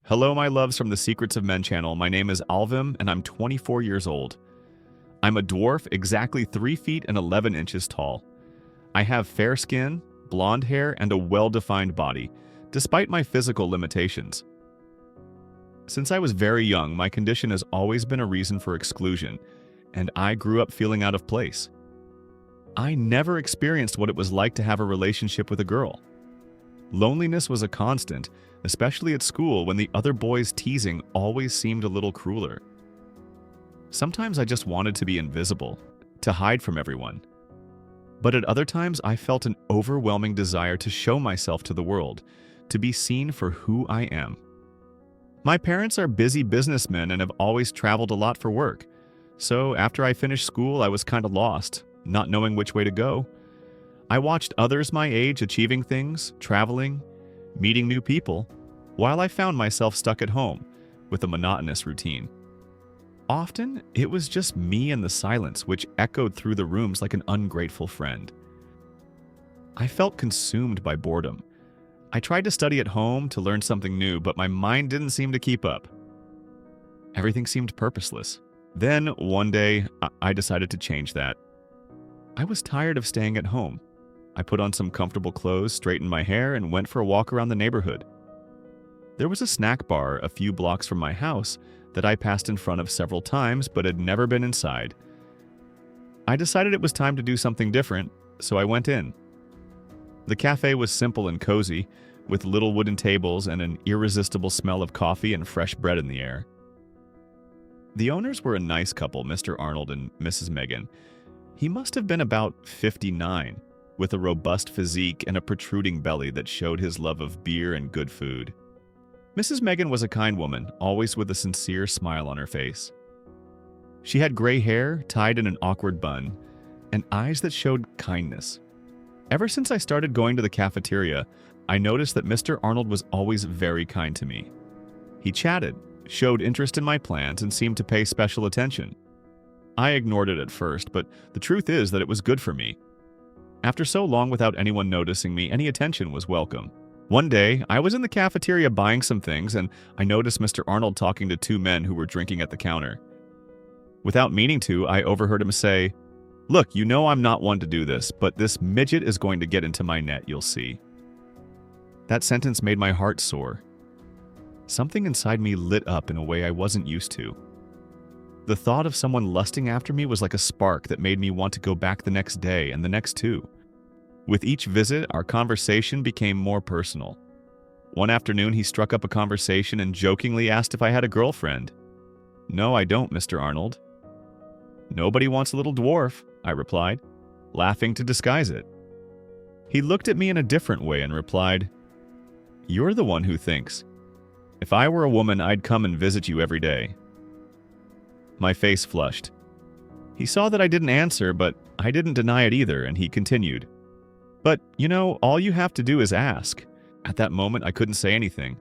Hello, my loves from the Secrets of Men channel. My name is Alvim, and I'm 24 years old. I'm a dwarf exactly 3 feet and 11 inches tall. I have fair skin, blonde hair, and a well-defined body, despite my physical limitations. Since I was very young, my condition has always been a reason for exclusion, and I grew up feeling out of place. I never experienced what it was like to have a relationship with a girl. Loneliness was a constant, especially at school when the other boys' teasing always seemed a little crueler. Sometimes I just wanted to be invisible, to hide from everyone. But at other times I felt an overwhelming desire to show myself to the world, to be seen for who I am. My parents are busy businessmen and have always traveled a lot for work, so after I finished school I was kind of lost, not knowing which way to go. I watched others my age achieving things, traveling, meeting new people, while I found myself stuck at home with a monotonous routine. Often, it was just me and the silence which echoed through the rooms like an ungrateful friend. I felt consumed by boredom. I tried to study at home to learn something new, but my mind didn't seem to keep up. Everything seemed purposeless. Then, one day, I decided to change that. I was tired of staying at home. I put on some comfortable clothes, straightened my hair, and went for a walk around the neighborhood. There was a snack bar a few blocks from my house that I passed in front of several times but had never been inside. I decided it was time to do something different, so I went in. The cafe was simple and cozy, with little wooden tables and an irresistible smell of coffee and fresh bread in the air. The owners were a nice couple, Mr. Arnold and Mrs. Megan. He must have been about 59. With a robust physique and a protruding belly that showed his love of beer and good food. Mrs. Megan was a kind woman, always with a sincere smile on her face. She had gray hair tied in an awkward bun, and eyes that showed kindness. Ever since I started going to the cafeteria, I noticed that Mr. Arnold was always very kind to me. He chatted, showed interest in my plans, and seemed to pay special attention. I ignored it at first, but the truth is that it was good for me. After so long without anyone noticing me, any attention was welcome. One day, I was in the cafeteria buying some things, and I noticed Mr. Arnold talking to 2 men who were drinking at the counter. Without meaning to, I overheard him say, "Look, you know I'm not one to do this, but this midget is going to get into my net, you'll see." That sentence made my heart soar. Something inside me lit up in a way I wasn't used to. The thought of someone lusting after me was like a spark that made me want to go back the next day and the next too. With each visit, our conversation became more personal. One afternoon, he struck up a conversation and jokingly asked if I had a girlfriend. "No, I don't, Mr. Arnold." "Nobody wants a little dwarf," I replied, laughing to disguise it. He looked at me in a different way and replied, "You're the one who thinks. If I were a woman, I'd come and visit you every day." My face flushed. He saw that I didn't answer, but I didn't deny it either, and he continued. "But, you know, all you have to do is ask." At that moment, I couldn't say anything.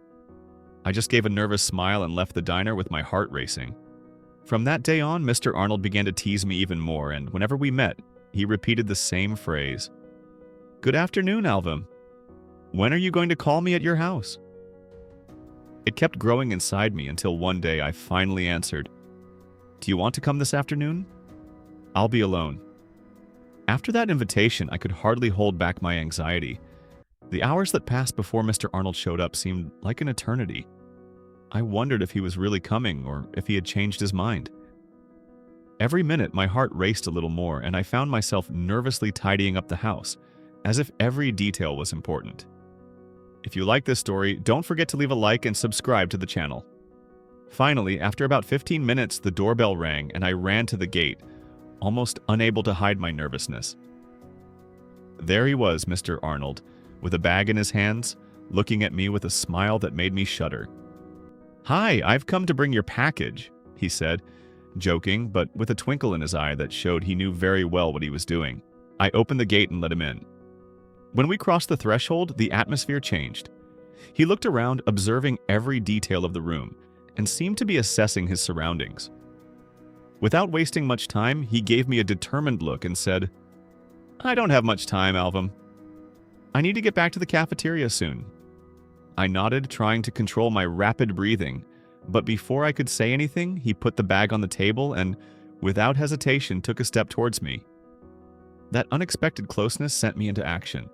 I just gave a nervous smile and left the diner with my heart racing. From that day on, Mr. Arnold began to tease me even more, and whenever we met, he repeated the same phrase. "Good afternoon, Alvim. When are you going to call me at your house?" It kept growing inside me until one day I finally answered, "Do you want to come this afternoon? I'll be alone." After that invitation, I could hardly hold back my anxiety. The hours that passed before Mr. Arnold showed up seemed like an eternity. I wondered if he was really coming or if he had changed his mind. Every minute, my heart raced a little more, and I found myself nervously tidying up the house, as if every detail was important. If you like this story, don't forget to leave a like and subscribe to the channel. Finally, after about 15 minutes, the doorbell rang and I ran to the gate, almost unable to hide my nervousness. There he was, Mr. Arnold, with a bag in his hands, looking at me with a smile that made me shudder. "Hi, I've come to bring your package," he said, joking, but with a twinkle in his eye that showed he knew very well what he was doing. I opened the gate and let him in. When we crossed the threshold, the atmosphere changed. He looked around, observing every detail of the room, and seemed to be assessing his surroundings. Without wasting much time, he gave me a determined look and said, "I don't have much time, Alvim. I need to get back to the cafeteria soon." I nodded, trying to control my rapid breathing, but before I could say anything, he put the bag on the table and, without hesitation, took a step towards me. That unexpected closeness sent me into action.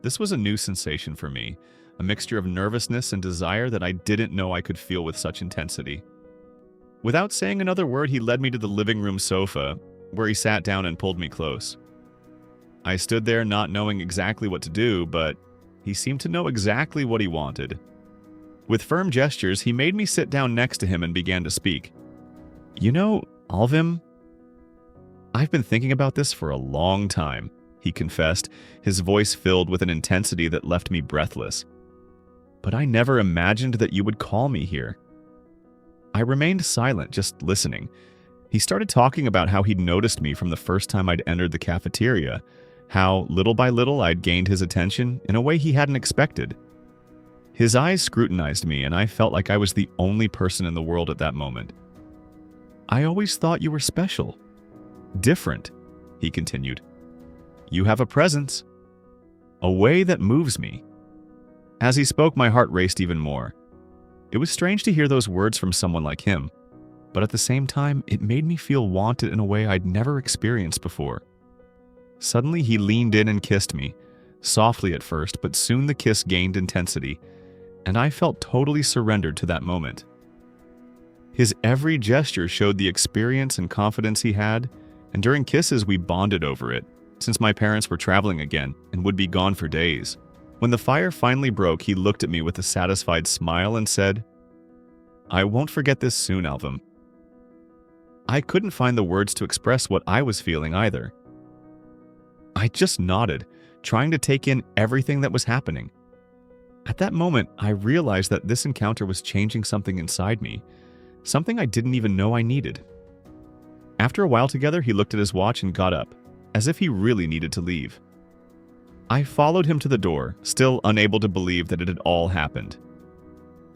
This was a new sensation for me, a mixture of nervousness and desire that I didn't know I could feel with such intensity. Without saying another word, he led me to the living room sofa, where he sat down and pulled me close. I stood there not knowing exactly what to do, but he seemed to know exactly what he wanted. With firm gestures, he made me sit down next to him and began to speak. "You know, Alvim, I've been thinking about this for a long time," he confessed, his voice filled with an intensity that left me breathless. "But I never imagined that you would call me here." I remained silent, just listening. He started talking about how he'd noticed me from the first time I'd entered the cafeteria, how little by little I'd gained his attention in a way he hadn't expected. His eyes scrutinized me, and I felt like I was the only person in the world at that moment. "I always thought you were special. Different," he continued. "You have a presence. A way that moves me." As he spoke, my heart raced even more. It was strange to hear those words from someone like him, but at the same time, it made me feel wanted in a way I'd never experienced before. Suddenly, he leaned in and kissed me, softly at first, but soon the kiss gained intensity, and I felt totally surrendered to that moment. His every gesture showed the experience and confidence he had, and during kisses we bonded over it, since my parents were traveling again and would be gone for days. When the fire finally broke, he looked at me with a satisfied smile and said, "I won't forget this soon, Alvim." I couldn't find the words to express what I was feeling either. I just nodded, trying to take in everything that was happening. At that moment, I realized that this encounter was changing something inside me, something I didn't even know I needed. After a while together, he looked at his watch and got up, as if he really needed to leave. I followed him to the door, still unable to believe that it had all happened.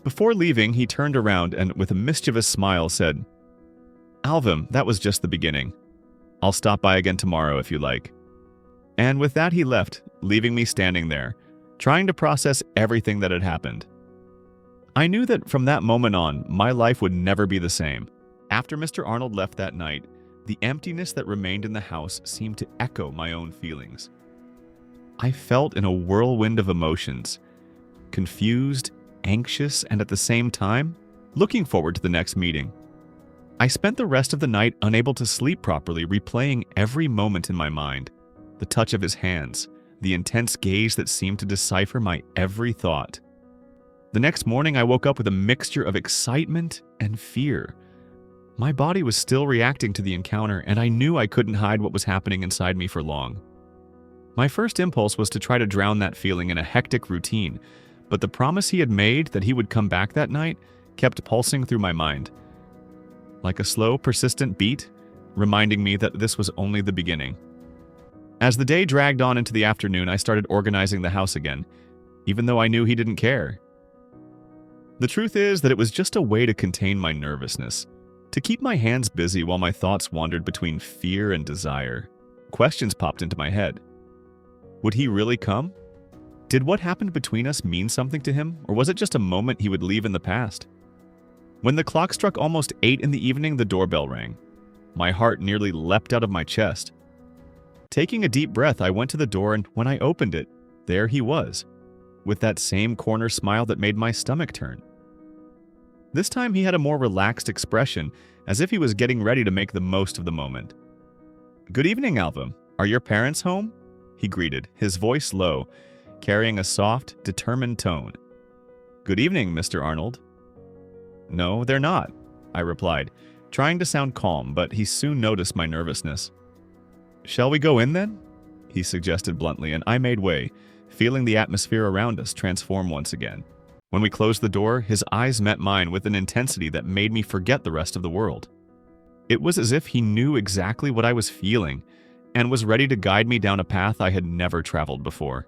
Before leaving, he turned around and, with a mischievous smile, said, "Alvim, that was just the beginning. I'll stop by again tomorrow if you like." And with that, he left, leaving me standing there, trying to process everything that had happened. I knew that from that moment on, my life would never be the same. After Mr. Arnold left that night, the emptiness that remained in the house seemed to echo my own feelings. I felt in a whirlwind of emotions, confused, anxious, and at the same time, looking forward to the next meeting. I spent the rest of the night unable to sleep properly, replaying every moment in my mind. The touch of his hands, the intense gaze that seemed to decipher my every thought. The next morning, I woke up with a mixture of excitement and fear. My body was still reacting to the encounter, and I knew I couldn't hide what was happening inside me for long. My first impulse was to try to drown that feeling in a hectic routine, but the promise he had made that he would come back that night kept pulsing through my mind, like a slow, persistent beat, reminding me that this was only the beginning. As the day dragged on into the afternoon, I started organizing the house again, even though I knew he didn't care. The truth is that it was just a way to contain my nervousness, to keep my hands busy while my thoughts wandered between fear and desire. Questions popped into my head. Would he really come? Did what happened between us mean something to him, or was it just a moment he would leave in the past? When the clock struck almost 8 in the evening, the doorbell rang. My heart nearly leapt out of my chest. Taking a deep breath, I went to the door, and when I opened it, there he was, with that same corner smile that made my stomach turn. This time he had a more relaxed expression, as if he was getting ready to make the most of the moment. "Good evening, Alvim. Are your parents home?" he greeted, his voice low, carrying a soft, determined tone. "Good evening, Mr. Arnold." "No, they're not," I replied, trying to sound calm, but he soon noticed my nervousness. "Shall we go in then?" he suggested bluntly, and I made way, feeling the atmosphere around us transform once again. When we closed the door, his eyes met mine with an intensity that made me forget the rest of the world. It was as if he knew exactly what I was feeling and was ready to guide me down a path I had never traveled before.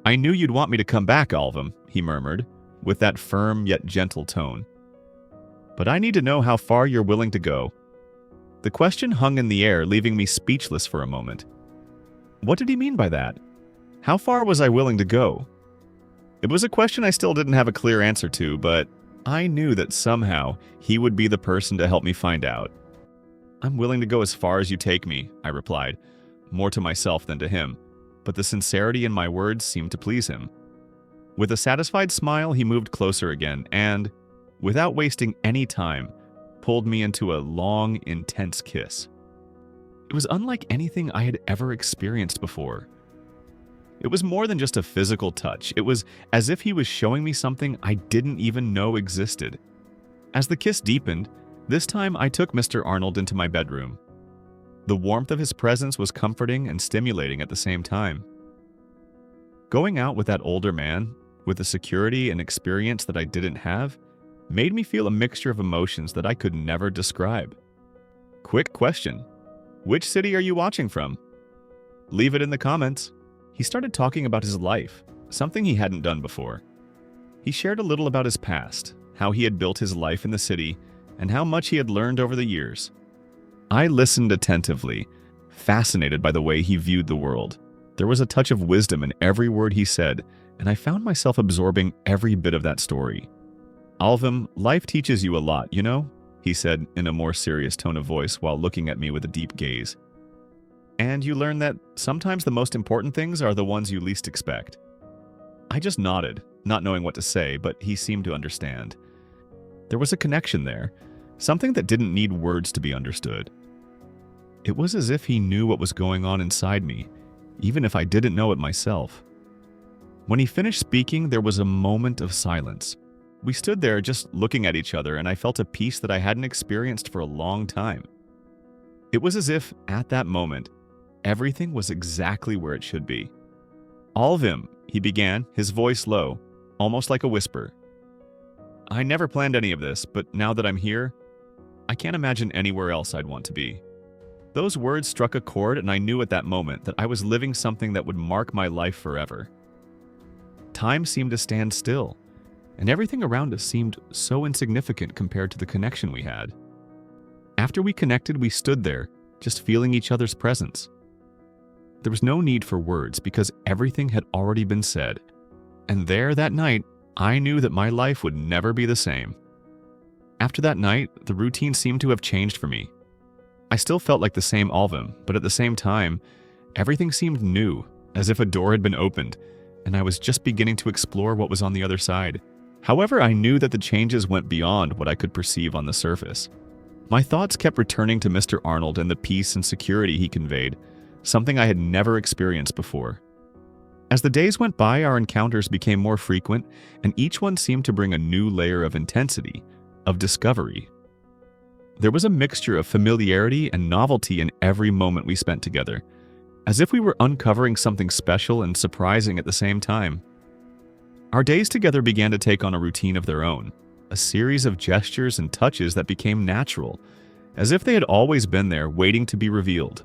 "I knew you'd want me to come back, Alvim," he murmured, with that firm yet gentle tone. "But I need to know how far you're willing to go." The question hung in the air, leaving me speechless for a moment. What did he mean by that? How far was I willing to go? It was a question I still didn't have a clear answer to, but I knew that somehow he would be the person to help me find out. "I'm willing to go as far as you take me," I replied, more to myself than to him, but the sincerity in my words seemed to please him. With a satisfied smile, he moved closer again and, without wasting any time, pulled me into a long, intense kiss. It was unlike anything I had ever experienced before. It was more than just a physical touch. It was as if he was showing me something I didn't even know existed. As the kiss deepened, this time I took Mr. Arnold into my bedroom. The warmth of his presence was comforting and stimulating at the same time. Going out with that older man, with the security and experience that I didn't have, made me feel a mixture of emotions that I could never describe. Quick question: which city are you watching from? Leave it in the comments. He started talking about his life, something he hadn't done before. He shared a little about his past, how he had built his life in the city, and how much he had learned over the years. I listened attentively, fascinated by the way he viewed the world. There was a touch of wisdom in every word he said, and I found myself absorbing every bit of that story. "Alvim, life teaches you a lot, you know?" he said in a more serious tone of voice while looking at me with a deep gaze. "And you learn that sometimes the most important things are the ones you least expect." I just nodded, not knowing what to say, but he seemed to understand. There was a connection there, something that didn't need words to be understood. It was as if he knew what was going on inside me, even if I didn't know it myself. When he finished speaking, there was a moment of silence. We stood there just looking at each other, and I felt a peace that I hadn't experienced for a long time. It was as if, at that moment, everything was exactly where it should be. "Alvim," he began, his voice low, almost like a whisper. "I never planned any of this, but now that I'm here, I can't imagine anywhere else I'd want to be." Those words struck a chord, and I knew at that moment that I was living something that would mark my life forever. Time seemed to stand still, and everything around us seemed so insignificant compared to the connection we had. After we connected, we stood there, just feeling each other's presence. There was no need for words because everything had already been said. And there, that night, I knew that my life would never be the same. After that night, the routine seemed to have changed for me. I still felt like the same Alvim, but at the same time, everything seemed new, as if a door had been opened, and I was just beginning to explore what was on the other side. However, I knew that the changes went beyond what I could perceive on the surface. My thoughts kept returning to Mr. Arnold and the peace and security he conveyed, something I had never experienced before. As the days went by, our encounters became more frequent, and each one seemed to bring a new layer of intensity, of discovery. There was a mixture of familiarity and novelty in every moment we spent together, as if we were uncovering something special and surprising at the same time. Our days together began to take on a routine of their own, a series of gestures and touches that became natural, as if they had always been there waiting to be revealed.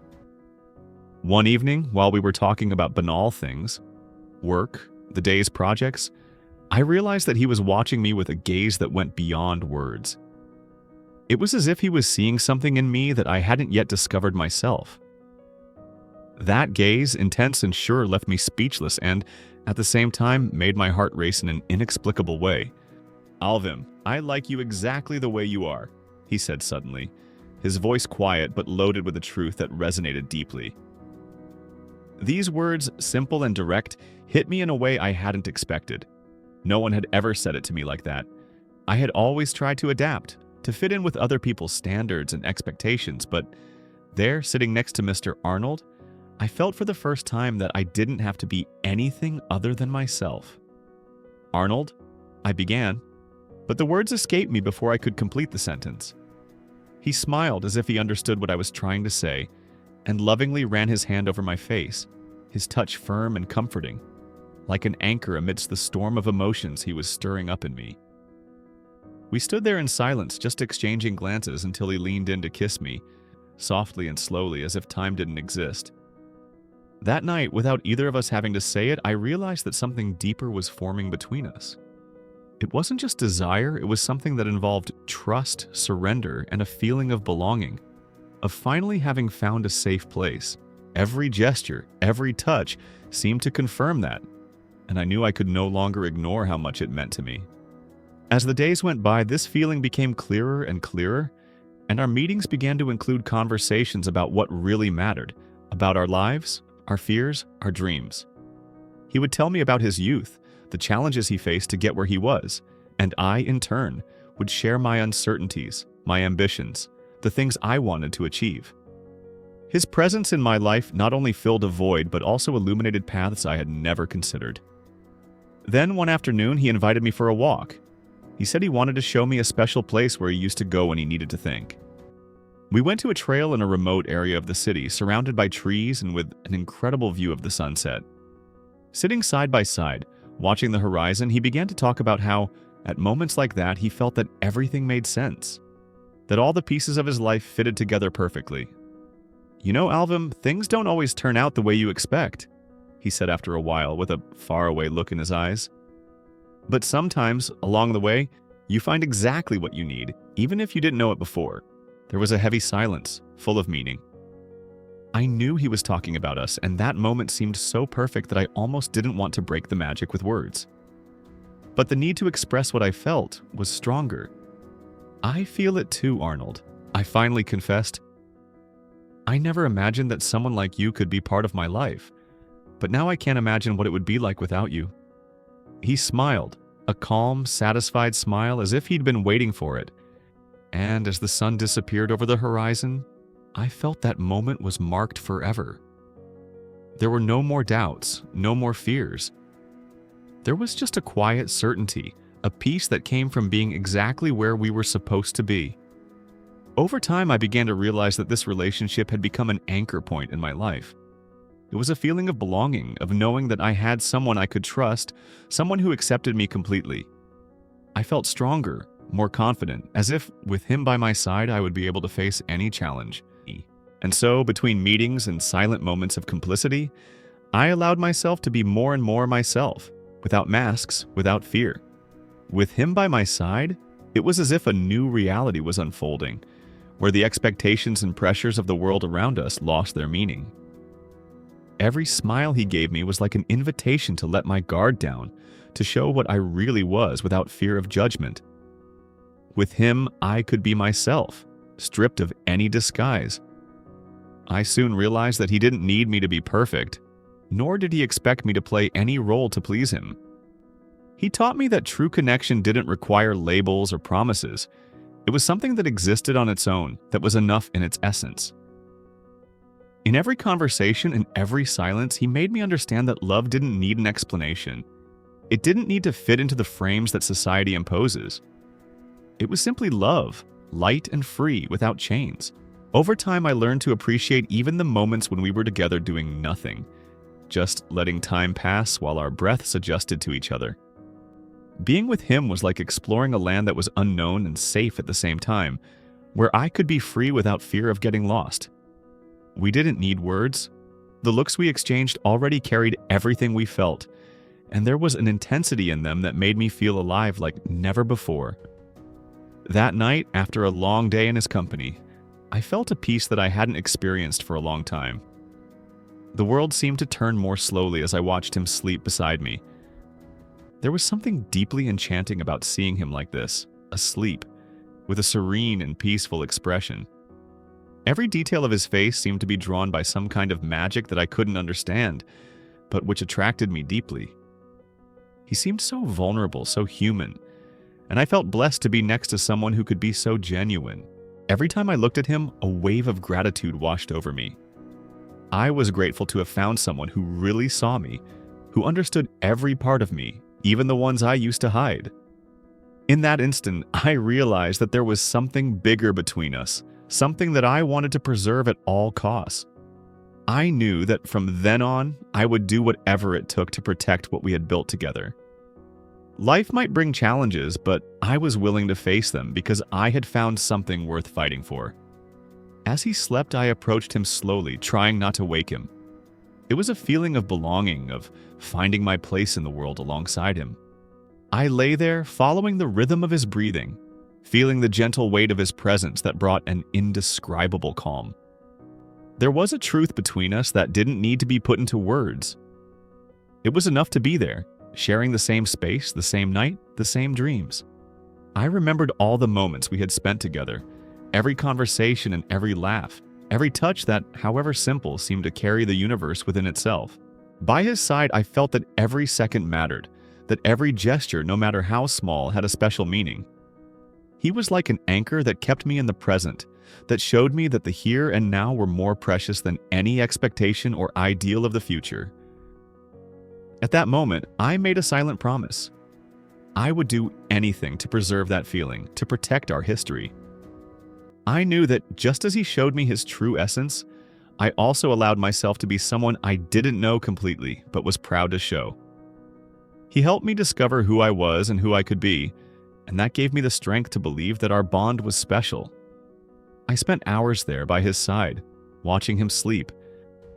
One evening, while we were talking about banal things, work, the day's projects, I realized that he was watching me with a gaze that went beyond words. It was as if he was seeing something in me that I hadn't yet discovered myself. That gaze, intense and sure, left me speechless and, at the same time, made my heart race in an inexplicable way. "Alvim, I like you exactly the way you are," he said suddenly, his voice quiet but loaded with a truth that resonated deeply. These words, simple and direct, hit me in a way I hadn't expected. No one had ever said it to me like that. I had always tried to adapt, to fit in with other people's standards and expectations, but there, sitting next to Mr. Arnold, I felt for the first time that I didn't have to be anything other than myself. "Arnold," I began, but the words escaped me before I could complete the sentence. He smiled as if he understood what I was trying to say, and lovingly ran his hand over my face, his touch firm and comforting, like an anchor amidst the storm of emotions he was stirring up in me. We stood there in silence, just exchanging glances until he leaned in to kiss me, softly and slowly as if time didn't exist. That night, without either of us having to say it, I realized that something deeper was forming between us. It wasn't just desire, it was something that involved trust, surrender, and a feeling of belonging, of finally having found a safe place. Every gesture, every touch seemed to confirm that. and I knew I could no longer ignore how much it meant to me. As the days went by, this feeling became clearer and clearer, and our meetings began to include conversations about what really mattered, about our lives, our fears, our dreams. He would tell me about his youth, the challenges he faced to get where he was, and I, in turn, would share my uncertainties, my ambitions, the things I wanted to achieve. His presence in my life not only filled a void, but also illuminated paths I had never considered. Then one afternoon, he invited me for a walk. He said he wanted to show me a special place where he used to go when he needed to think. We went to a trail in a remote area of the city, surrounded by trees and with an incredible view of the sunset. Sitting side by side, watching the horizon, he began to talk about how, at moments like that, he felt that everything made sense, that all the pieces of his life fitted together perfectly. "You know, Alvim, things don't always turn out the way you expect," he said after a while with a faraway look in his eyes. "But sometimes, along the way, you find exactly what you need, even if you didn't know it before." There was a heavy silence, full of meaning. I knew he was talking about us, and that moment seemed so perfect that I almost didn't want to break the magic with words. But the need to express what I felt was stronger. "I feel it too, Arnold," I finally confessed. "I never imagined that someone like you could be part of my life, but now I can't imagine what it would be like without you." He smiled, a calm, satisfied smile as if he'd been waiting for it. And as the sun disappeared over the horizon, I felt that moment was marked forever. There were no more doubts, no more fears. There was just a quiet certainty, a peace that came from being exactly where we were supposed to be. Over time, I began to realize that this relationship had become an anchor point in my life. It was a feeling of belonging, of knowing that I had someone I could trust, someone who accepted me completely. I felt stronger, more confident, as if with him by my side I would be able to face any challenge. And so, between meetings and silent moments of complicity, I allowed myself to be more and more myself, without masks, without fear. With him by my side, it was as if a new reality was unfolding, where the expectations and pressures of the world around us lost their meaning. Every smile he gave me was like an invitation to let my guard down, to show what I really was without fear of judgment. With him, I could be myself, stripped of any disguise. I soon realized that he didn't need me to be perfect, nor did he expect me to play any role to please him. He taught me that true connection didn't require labels or promises. It was something that existed on its own, that was enough in its essence. In every conversation and every silence, he made me understand that love didn't need an explanation. It didn't need to fit into the frames that society imposes. It was simply love, light and free, without chains. Over time, I learned to appreciate even the moments when we were together doing nothing, just letting time pass while our breaths adjusted to each other. Being with him was like exploring a land that was unknown and safe at the same time, where I could be free without fear of getting lost. We didn't need words. The looks we exchanged already carried everything we felt, and there was an intensity in them that made me feel alive like never before. That night, after a long day in his company, I felt a peace that I hadn't experienced for a long time. The world seemed to turn more slowly as I watched him sleep beside me. There was something deeply enchanting about seeing him like this, asleep, with a serene and peaceful expression. Every detail of his face seemed to be drawn by some kind of magic that I couldn't understand, but which attracted me deeply. He seemed so vulnerable, so human, and I felt blessed to be next to someone who could be so genuine. Every time I looked at him, a wave of gratitude washed over me. I was grateful to have found someone who really saw me, who understood every part of me, even the ones I used to hide. In that instant, I realized that there was something bigger between us, something that I wanted to preserve at all costs. I knew that from then on, I would do whatever it took to protect what we had built together. Life might bring challenges, but I was willing to face them because I had found something worth fighting for. As he slept, I approached him slowly, trying not to wake him. It was a feeling of belonging, of finding my place in the world alongside him. I lay there, following the rhythm of his breathing, feeling the gentle weight of his presence that brought an indescribable calm. There was a truth between us that didn't need to be put into words. It was enough to be there, sharing the same space, the same night, the same dreams. I remembered all the moments we had spent together, every conversation and every laugh, every touch that, however simple, seemed to carry the universe within itself. By his side, I felt that every second mattered, that every gesture, no matter how small, had a special meaning. He was like an anchor that kept me in the present, that showed me that the here and now were more precious than any expectation or ideal of the future. At that moment, I made a silent promise. I would do anything to preserve that feeling, to protect our history. I knew that just as he showed me his true essence, I also allowed myself to be someone I didn't know completely, but was proud to show. He helped me discover who I was and who I could be, and that gave me the strength to believe that our bond was special. I spent hours there by his side, watching him sleep,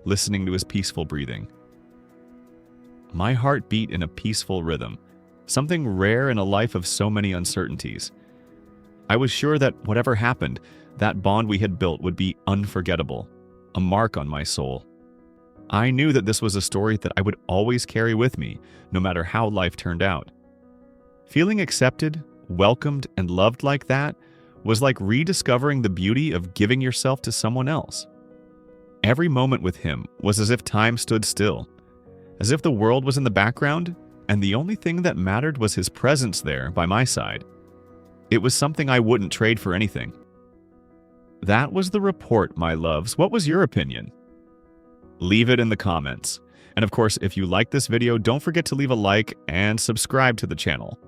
listening to his peaceful breathing. My heart beat in a peaceful rhythm, something rare in a life of so many uncertainties. I was sure that whatever happened, that bond we had built would be unforgettable, a mark on my soul. I knew that this was a story that I would always carry with me, no matter how life turned out. Feeling accepted, welcomed, and loved like that was like rediscovering the beauty of giving yourself to someone else. Every moment with him was as if time stood still, as if the world was in the background, and the only thing that mattered was his presence there by my side. It was something I wouldn't trade for anything. That was the report, my loves. What was your opinion? Leave it in the comments. And of course, if you like this video, don't forget to leave a like and subscribe to the channel.